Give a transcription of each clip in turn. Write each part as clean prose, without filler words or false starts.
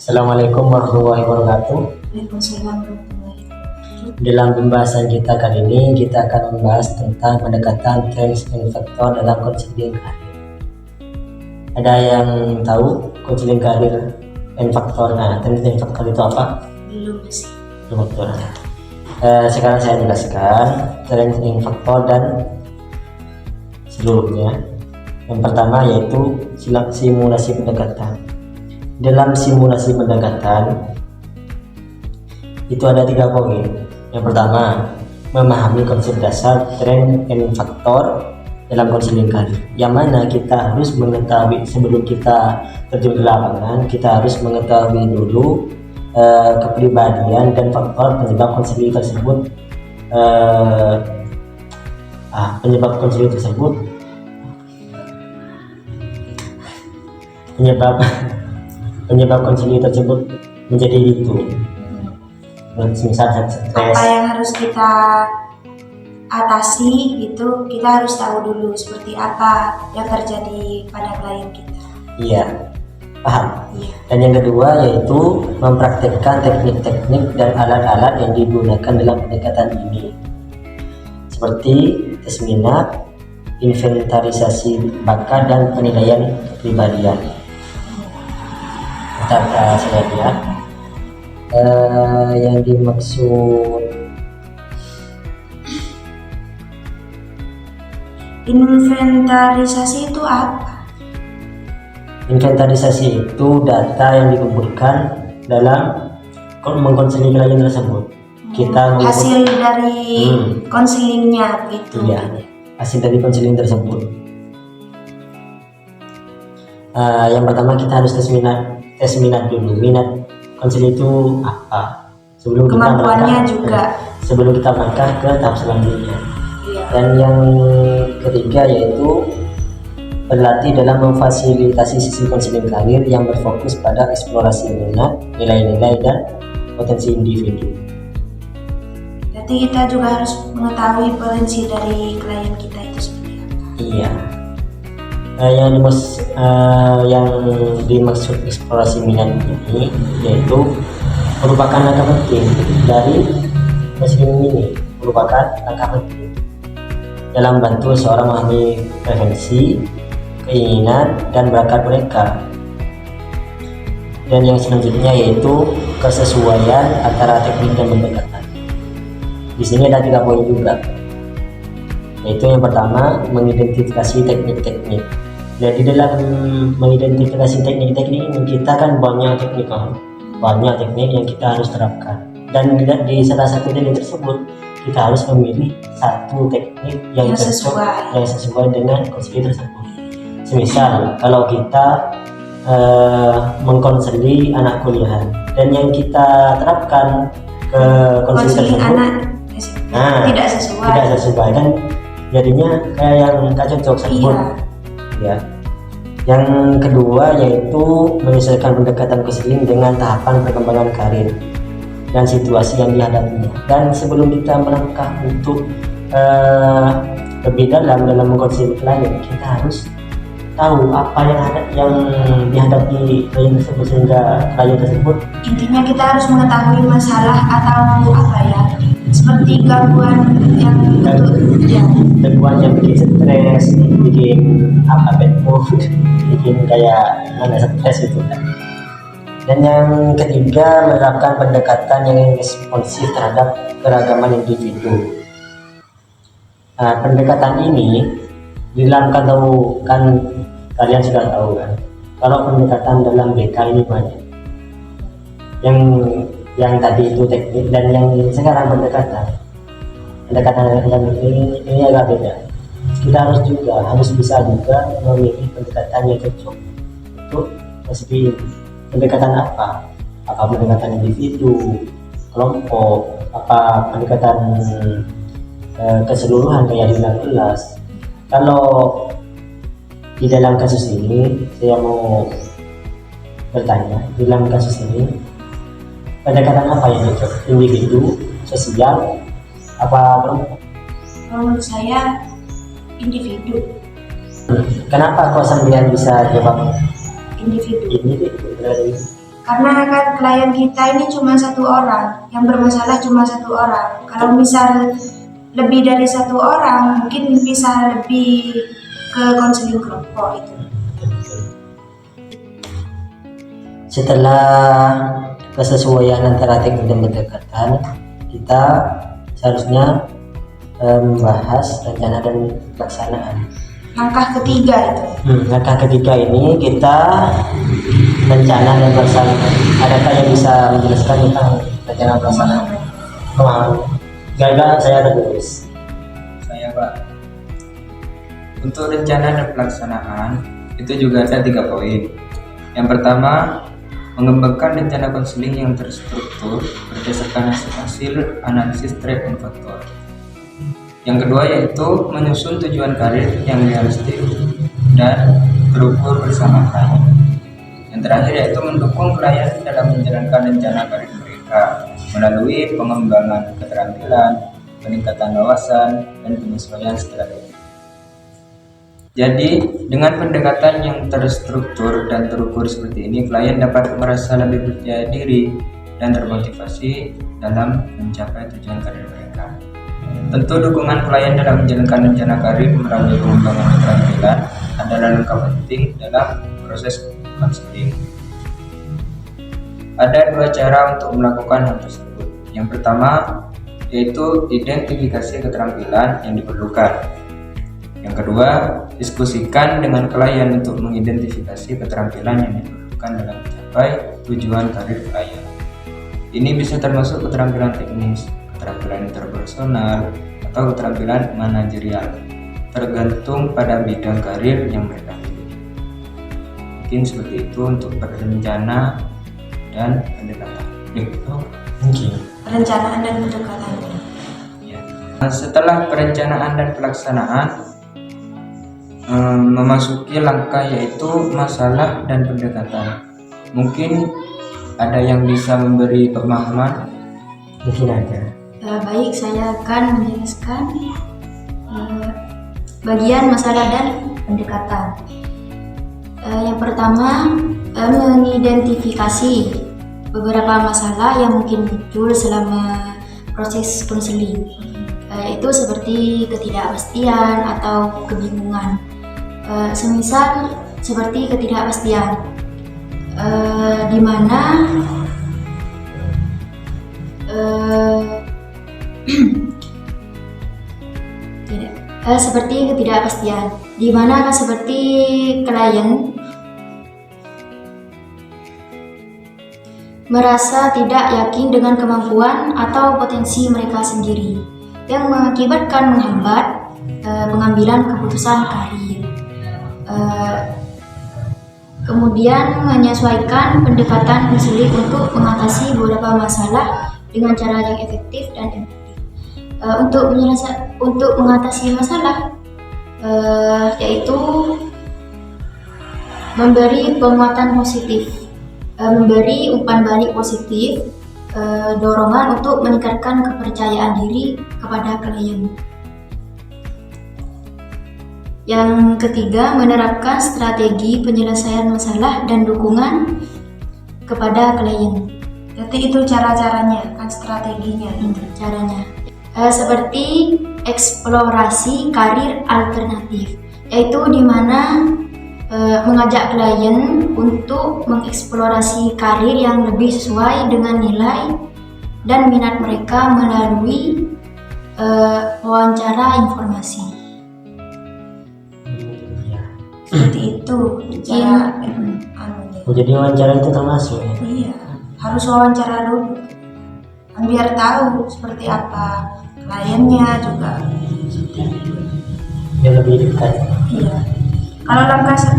Assalamualaikum warahmatullahi wabarakatuh. Waalaikumsalam warahmatullahi wabarakatuh. Dalam pembahasan kita kali ini, kita akan membahas tentang pendekatan trends and factor dalam konseling karir. Ada yang tahu konseling karir and factor? Nah, trends and factor itu apa? Belum sih. Belum betul. Sekarang saya jelaskan trends and factor dan seluruhnya. Yang pertama yaitu simulasi pendekatan. Dalam simulasi pendekatan itu ada 3 poin. Yang pertama, memahami konsep dasar trend and factor dalam konseling karir, yang mana kita harus mengetahui sebelum kita terjun ke lapangan. Kita harus mengetahui dulu kepribadian dan faktor penyebab konseling tersebut. Penyebab konseling tersebut menjadi itu. Misal stres. Apa yang harus kita atasi itu kita harus tahu dulu seperti apa yang terjadi pada klien kita. Iya, paham. Iya. Dan yang kedua yaitu mempraktekkan teknik-teknik dan alat-alat yang digunakan dalam pendekatan ini, seperti tes minat, inventarisasi bakat, dan penilaian kepribadian. Saya lihat yang dimaksud Inventarisasi itu apa? inventarisasi itu data yang dikumpulkan dalam mengkonseling klien tersebut. Kita hasil dari konselingnya gitu. Iya, hasil dari konseling tersebut. Yang pertama kita harus tes minat dulu. Minat konseling itu apa? Sebelum kita melangkah ke tahap selanjutnya. Iya. Dan yang ketiga yaitu berlatih dalam memfasilitasi sisi konseling karir yang berfokus pada eksplorasi minat, nilai-nilai, dan potensi individu. Berarti kita juga harus mengetahui potensi dari klien kita itu seperti apa. Iya. Yang dimaksud eksplorasi minat ini yaitu merupakan langkah penting dari konseling ini, merupakan langkah penting dalam bantu seorang memahami preferensi, keinginan, dan bakat mereka. Dan yang selanjutnya yaitu kesesuaian antara teknik dan pendekatan. Di sini ada 3 poin juga, yaitu yang pertama mengidentifikasi teknik-teknik. Jadi dalam mengidentifikasi teknik-teknik ini kita kan banyak teknik yang kita harus terapkan, dan di salah satu teknik tersebut kita harus memilih satu teknik yang sesuai dengan konseling tersebut. Semisal kalau kita mengkonseli anak kuliahan dan yang kita terapkan ke konseling tersebut tidak sesuai kan, jadinya kayak yang gak cocok tersebut. Ya. Yang kedua yaitu menyesuaikan pendekatan konseling dengan tahapan perkembangan karir dan situasi yang dihadapinya. Dan sebelum kita melangkah untuk lebih dalam mengkonseling klien, kita harus tahu apa yang dihadapi klien tersebut, sehingga klien tersebut, intinya kita harus mengetahui masalah atau apa ya, seperti gangguan yang bikin stres, bikin bad mood, bikin kayak stres itu kan. Dan yang ketiga, menerapkan pendekatan yang responsif terhadap keragaman individu. Pendekatan ini kalian sudah tahu kan, kalau pendekatan dalam BK ini banyak. Yang tadi itu teknik, dan yang sekarang pendekatan ini agak beda. Kita harus bisa memilih pendekatan yang cocok untuk konseling. Pendekatan apa pendekatan individu, kelompok, pendekatan keseluruhan kayak di kelas. Kalau di dalam kasus ini saya mau bertanya, di dalam kasus ini pendekatan apa yang cocok? Individu, sosial, apa kelompok? Menurut saya individu. Kenapa kok sampean bisa jawab individu? Ini Karena kan klien kita ini cuma satu orang, yang bermasalah cuma satu orang. Kalau misal lebih dari satu orang, mungkin bisa lebih ke konseling kelompok itu. Setelah kesesuaian antara teknik dan pendekatan, kita seharusnya membahas rencana dan pelaksanaan. Langkah ketiga itu. Langkah ketiga ini kita rencana dan pelaksanaan. Adakah yang bisa menjelaskan tentang rencana pelaksanaan? Gagal saya tertulis. Saya Pak. Untuk rencana dan pelaksanaan itu juga ada 3 poin. Yang pertama, mengembangkan rencana konseling yang terstruktur berdasarkan hasil analisis track and faktor. Yang kedua yaitu menyusun tujuan karir yang realistik dan terukur bersama klien. Yang terakhir yaitu mendukung klien dalam menjalankan rencana karir mereka melalui pengembangan keterampilan, peningkatan wawasan, dan penyesuaian strategi. Jadi, dengan pendekatan yang terstruktur dan terukur seperti ini, klien dapat merasa lebih percaya diri dan termotivasi dalam mencapai tujuan karir mereka. Tentu dukungan klien dalam menjalankan rencana karir melalui pengembangan keterampilan adalah langkah penting dalam proses konseling. Ada 2 cara untuk melakukan hal tersebut. Yang pertama yaitu identifikasi keterampilan yang diperlukan. Yang kedua, diskusikan dengan klien untuk mengidentifikasi keterampilan yang diperlukan dalam mencapai tujuan karir klien. Ini bisa termasuk keterampilan teknis, keterampilan interpersonal, atau keterampilan manajerial, tergantung pada bidang karir yang mereka pilih. Mungkin seperti itu untuk perencana dan pendekatan. Mungkin. Perencanaan dan pendekatannya. Ya. Setelah perencanaan dan pelaksanaan, memasuki langkah yaitu masalah dan pendekatan. Mungkin ada yang bisa memberi pemahaman? Mungkin ada. Baik, saya akan menjelaskan bagian masalah dan pendekatan. Yang pertama, mengidentifikasi beberapa masalah yang mungkin muncul selama proses konseling, yaitu seperti ketidakpastian atau kebingungan. Semisal seperti ketidakpastian, di mana seperti ketidakpastian, di mana seperti klien merasa tidak yakin dengan kemampuan atau potensi mereka sendiri, yang mengakibatkan menghambat pengambilan keputusan karir. Kemudian menyesuaikan pendekatan konseling untuk mengatasi beberapa masalah dengan cara yang efektif dan efektif. Untuk mengatasi masalah, yaitu memberi penguatan positif, memberi umpan balik positif, dorongan untuk meningkatkan kepercayaan diri kepada klien. Yang ketiga, menerapkan strategi penyelesaian masalah dan dukungan kepada klien. Jadi itu cara-caranya, kan strateginya. Caranya seperti eksplorasi karir alternatif, yaitu di mana mengajak klien untuk mengeksplorasi karir yang lebih sesuai dengan nilai dan minat mereka melalui wawancara informasi. Seperti itu cara Jadi wawancara itu termasuk ya? Iya, harus wawancara dulu kan biar tahu seperti apa kliennya juga. Yang lebih dekat. Iya. Kalau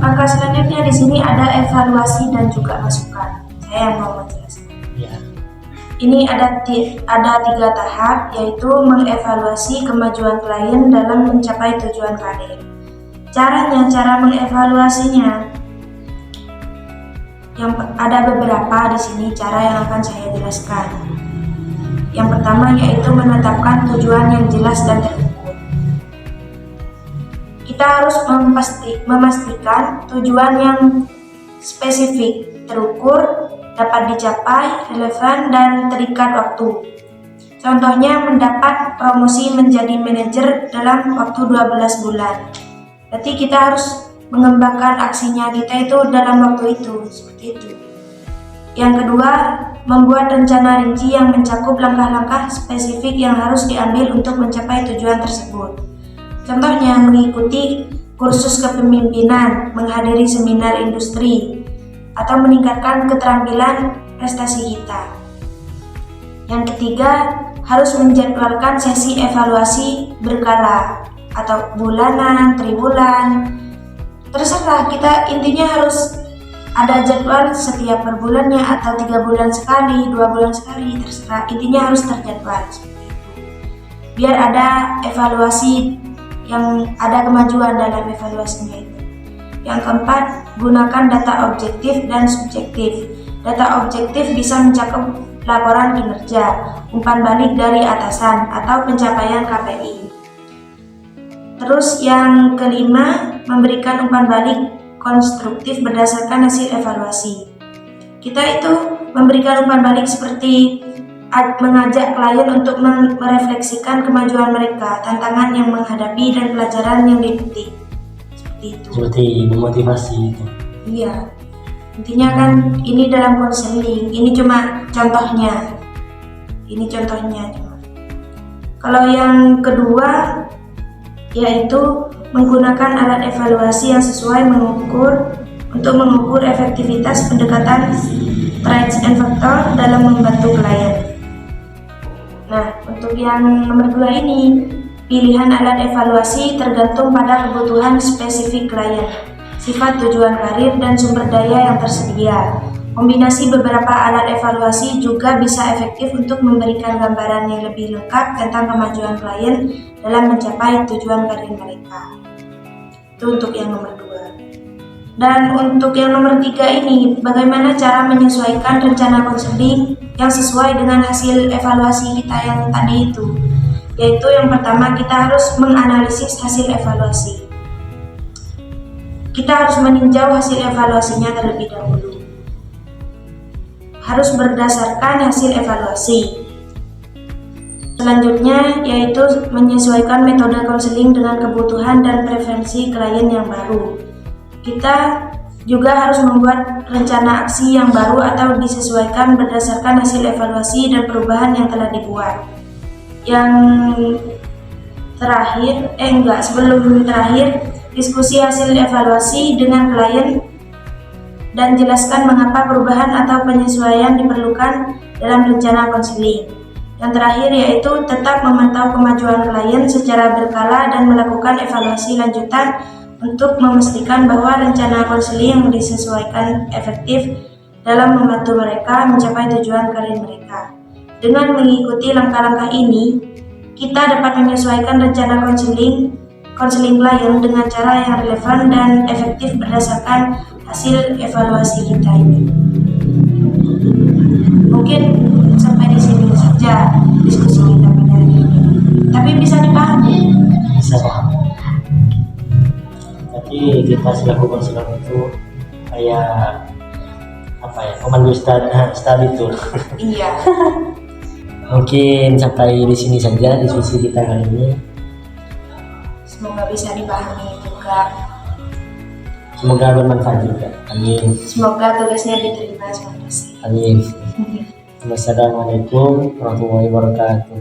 langkah selanjutnya di sini ada evaluasi dan juga masukan. Saya yang mau menjelaskan. Ya. Ini ada 3 tahap, yaitu mengevaluasi kemajuan klien dalam mencapai tujuan karir. Cara mengevaluasinya, yang ada beberapa di sini cara yang akan saya jelaskan. Yang pertama yaitu menetapkan tujuan yang jelas dan terukur. Kita harus memastikan tujuan yang spesifik, terukur, dapat dicapai, relevan, dan terikat waktu. Contohnya mendapat promosi menjadi manajer dalam waktu 12 bulan. Berarti kita harus mengembangkan aksinya kita itu dalam waktu itu, seperti itu. Yang kedua, membuat rencana rinci yang mencakup langkah-langkah spesifik yang harus diambil untuk mencapai tujuan tersebut. Contohnya mengikuti kursus kepemimpinan, menghadiri seminar industri, atau meningkatkan keterampilan prestasi kita. Yang ketiga, harus menjadwalkan sesi evaluasi berkala atau bulanan, triwulan. Terserah kita, intinya harus ada jadwal setiap per bulannya atau 3 bulan sekali, 2 bulan sekali, terserah. Intinya harus terjadwal seperti itu. Biar ada evaluasi yang ada kemajuan dalam evaluasinya itu. Yang keempat, gunakan data objektif dan subjektif. Data objektif bisa mencakup laporan kinerja, umpan balik dari atasan, atau pencapaian KPI. Terus yang kelima, memberikan umpan balik konstruktif berdasarkan hasil evaluasi. Kita itu memberikan umpan balik seperti mengajak klien untuk merefleksikan kemajuan mereka, tantangan yang menghadapi, dan pelajaran yang dipetik. Seperti itu. Seperti memotivasi itu. Iya. Intinya kan ini dalam konseling. Ini cuma contohnya. Kalau yang kedua yaitu menggunakan alat evaluasi yang sesuai untuk mengukur efektivitas pendekatan traits and factor dalam membantu klien. Nah, untuk yang nomor 2 ini, pilihan alat evaluasi tergantung pada kebutuhan spesifik klien, sifat tujuan karir, dan sumber daya yang tersedia. Kombinasi beberapa alat evaluasi juga bisa efektif untuk memberikan gambaran yang lebih lengkap tentang kemajuan klien dalam mencapai tujuan karir mereka. Itu untuk yang nomor 2. Dan untuk yang nomor 3 ini, bagaimana cara menyesuaikan rencana konseling yang sesuai dengan hasil evaluasi kita yang tadi itu. Yaitu yang pertama, kita harus menganalisis hasil evaluasi. Kita harus meninjau hasil evaluasinya terlebih dahulu. Harus berdasarkan hasil evaluasi. Selanjutnya yaitu menyesuaikan metode konseling dengan kebutuhan dan preferensi klien yang baru. Kita juga harus membuat rencana aksi yang baru atau disesuaikan berdasarkan hasil evaluasi dan perubahan yang telah dibuat. Yang terakhir, sebelum terakhir, diskusi hasil evaluasi dengan klien dan jelaskan mengapa perubahan atau penyesuaian diperlukan dalam rencana konseling. Yang terakhir yaitu tetap memantau kemajuan klien secara berkala dan melakukan evaluasi lanjutan untuk memastikan bahwa rencana konseling yang disesuaikan efektif dalam membantu mereka mencapai tujuan karir mereka. Dengan mengikuti langkah-langkah ini, kita dapat menyesuaikan rencana konseling klien dengan cara yang relevan dan efektif berdasarkan hasil evaluasi kita ini. Mungkin sampai di sini saja diskusi kita pada hari ini. Tapi bisa dipahami? Bisa paham. Tapi kita selaku konselor itu kayak pemandu studi tour. Iya. Mungkin sampai di sini saja diskusi kita kali ini. Semoga bisa dipahami juga. Semoga bermanfaat juga. Amin. Semoga tugasnya diterima sama dosen. Amin. Wassalamualaikum warahmatullahi wabarakatuh.